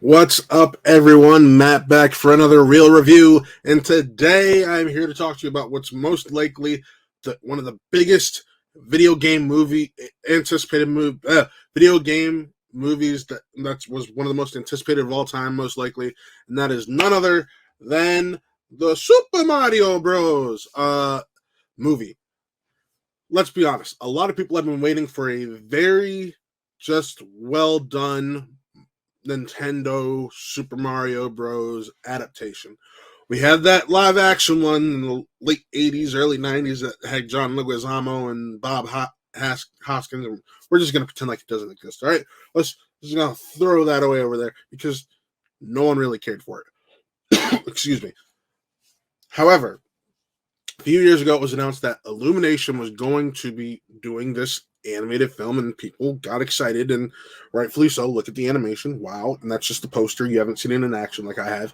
What's up, everyone? Matt back for another real review, and today I'm here to talk to you about what's most likely one of the biggest video game movie anticipated move video game movies that was one of the most anticipated of all time, most likely, and that is none other than the Super Mario Bros. Movie. Let's be honest, a lot of people have been waiting for a very just well done Nintendo Super Mario Bros. Adaptation. We had that live action one in the late 80s, early 90s that had John Leguizamo and Bob Hoskins. And we're just going to pretend like it doesn't exist. All right. Let's just going to throw that away over there because no one really cared for it. Excuse me. However, a few years ago, it was announced that Illumination was going to be doing this animated film, and people got excited, and rightfully so. Look at the animation. Wow. And that's just the poster. You haven't seen it in action like I have.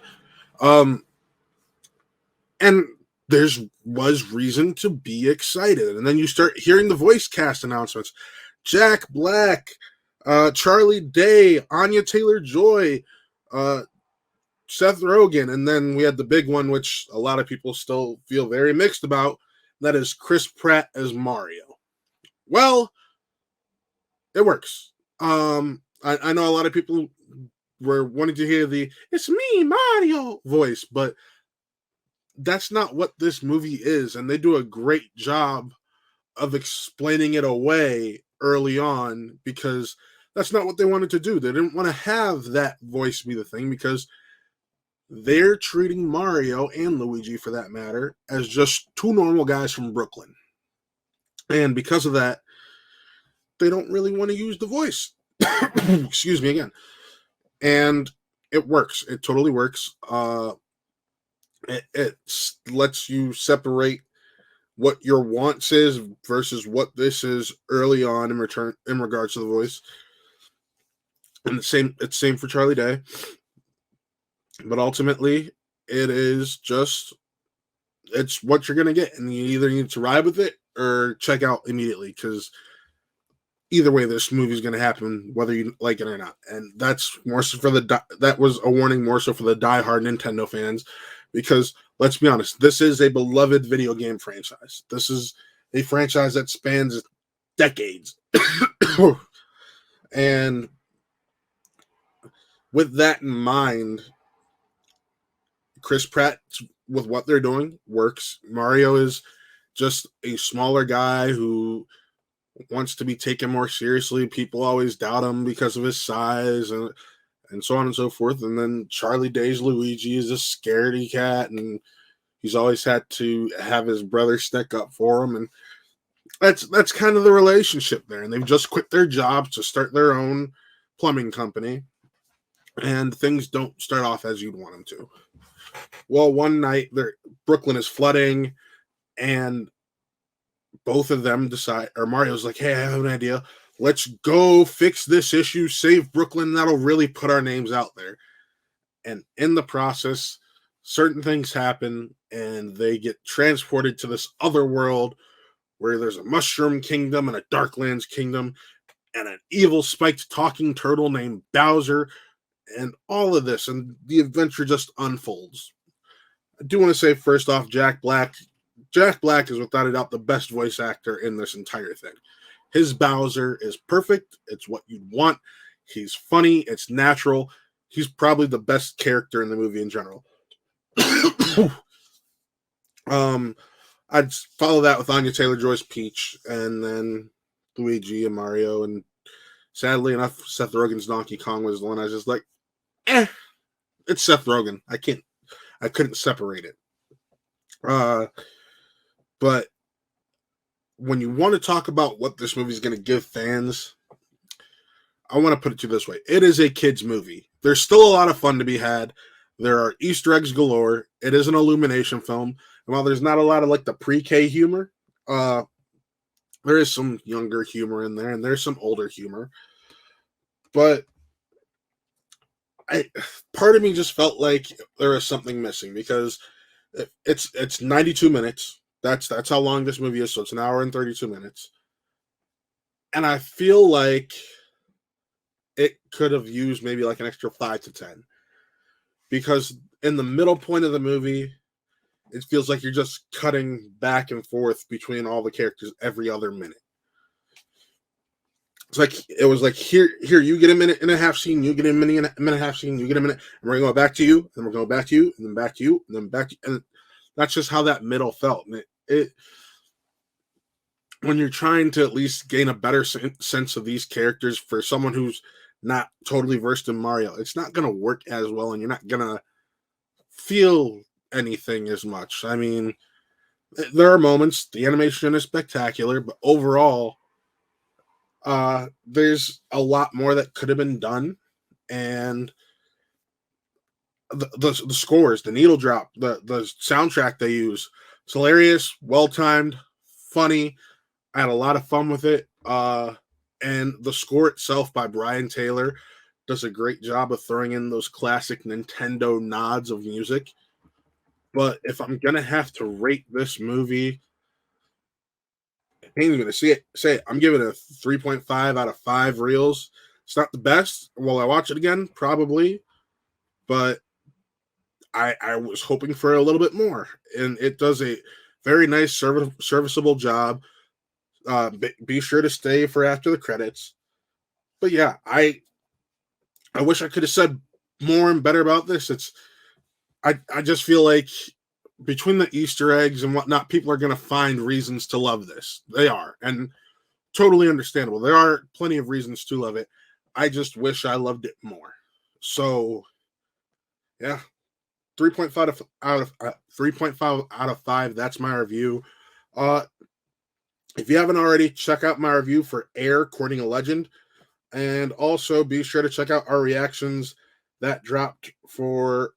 And there was reason to be excited. And then you start hearing the voice cast announcements. Jack Black, Charlie Day, Anya Taylor-Joy, Seth Rogen, and then we had the big one, which a lot of people still feel very mixed about. That is Chris Pratt as Mario. Well, it works. I know a lot of people were wanting to hear the "It's me, Mario" voice, but that's not what this movie is, and they do a great job of explaining it away early on because that's not what they wanted to do. They didn't want to have that voice be the thing because they're treating Mario and Luigi, for that matter, as just two normal guys from Brooklyn. And because of that, they don't really want to use the voice. Excuse me again. And it works. It totally works. It lets you separate what your wants is versus what this is early on in regards to the voice. And it's same for Charlie Day. But ultimately, it's what you're going to get. And you either need to ride with it or check out immediately because either way, this movie is going to happen, whether you like it or not. And that's more so that was a warning more so for the diehard Nintendo fans because let's be honest, this is a beloved video game franchise. This is a franchise that spans decades. And with that in mind, Chris Pratt, with what they're doing, works. Mario is just a smaller guy who wants to be taken more seriously. People always doubt him because of his size and so on and so forth. And then Charlie Day's Luigi is a scaredy cat, and he's always had to have his brother stick up for him. And that's kind of the relationship there. And they've just quit their jobs to start their own plumbing company. And things don't start off as you'd want them to. Well, one night, Brooklyn is flooding, and both of them decide, or Mario's like, hey, I have an idea. Let's go fix this issue, save Brooklyn. That'll really put our names out there. And in the process, certain things happen, and they get transported to this other world where there's a mushroom kingdom and a Darklands kingdom and an evil spiked talking turtle named Bowser and all of this, and the adventure just unfolds. I do want to say, first off, Jack Black is without a doubt the best voice actor in this entire thing. His Bowser is perfect. It's what you'd want. He's funny. It's natural. He's probably the best character in the movie in general. I'd follow that with Anya Taylor-Joy's Peach, and then Luigi and Mario, and sadly enough, Seth Rogen's Donkey Kong was the one I was just like, it's Seth Rogen. I couldn't separate it. But when you want to talk about what this movie is going to give fans, I want to put it to you this way. It is a kid's movie. There's still a lot of fun to be had. There are Easter eggs galore. It is an Illumination film. And while there's not a lot of like the pre-K humor, there is some younger humor in there, and there's some older humor. But part of me just felt like there was something missing because it's 92 minutes. That's how long this movie is. So it's an hour and 32 minutes. And I feel like it could have used maybe like an extra 5 to 10, because in the middle point of the movie, it feels like you're just cutting back and forth between all the characters every other minute. It's like it was like here you get a minute and a half scene, you get a minute and a half scene, you get a minute, and we're going back to you, and we're going back to you, and then back to you, and then back to you. And that's just how that middle felt. And it when you're trying to at least gain a better sense of these characters for someone who's not totally versed in Mario, it's not going to work as well, and you're not going to feel anything as much. I mean, there are moments, the animation is spectacular, but overall, there's a lot more that could have been done. And the scores, the needle drop, the soundtrack they use, it's hilarious, well timed, funny. I had a lot of fun with it. And the score itself by Brian Taylor does a great job of throwing in those classic Nintendo nods of music. But if I'm gonna have to rate this movie, I ain't even gonna say it. I'm giving it a 3.5 out of 5 reels. It's not the best. Will I watch it again? Probably, but I was hoping for a little bit more, and it does a very nice serviceable job. Be sure to stay for after the credits. But yeah, I wish I could have said more and better about this. I just feel like between the Easter eggs and whatnot, people are going to find reasons to love this. They are, and totally understandable. There are plenty of reasons to love it. I just wish I loved it more. So, yeah, 3.5 out of 5. That's my review. Uh, if you haven't already, check out my review for Air, Courting a Legend, and also be sure to check out our reactions that dropped for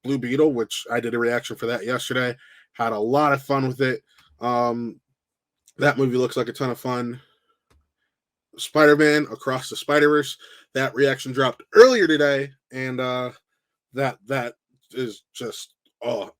Blue Beetle, which I did a reaction for that yesterday. Had a lot of fun with it. That movie looks like a ton of fun. Spider-Man Across the Spider-Verse, that reaction dropped earlier today, and that is just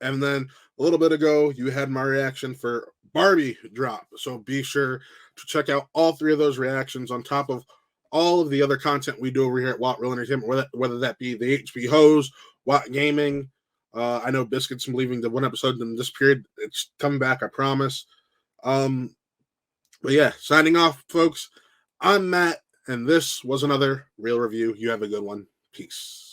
and then a little bit ago you had my reaction for Barbie drop, so be sure to check out all 3 of those reactions on top of all of the other content we do over here at Watt Real Entertainment, whether that be the HP Hose, Watt Gaming. I know Biscuits from leaving the one episode in this period. It's coming back, I promise. But yeah, signing off, folks. I'm Matt, and this was another Real Review. You have a good one. Peace.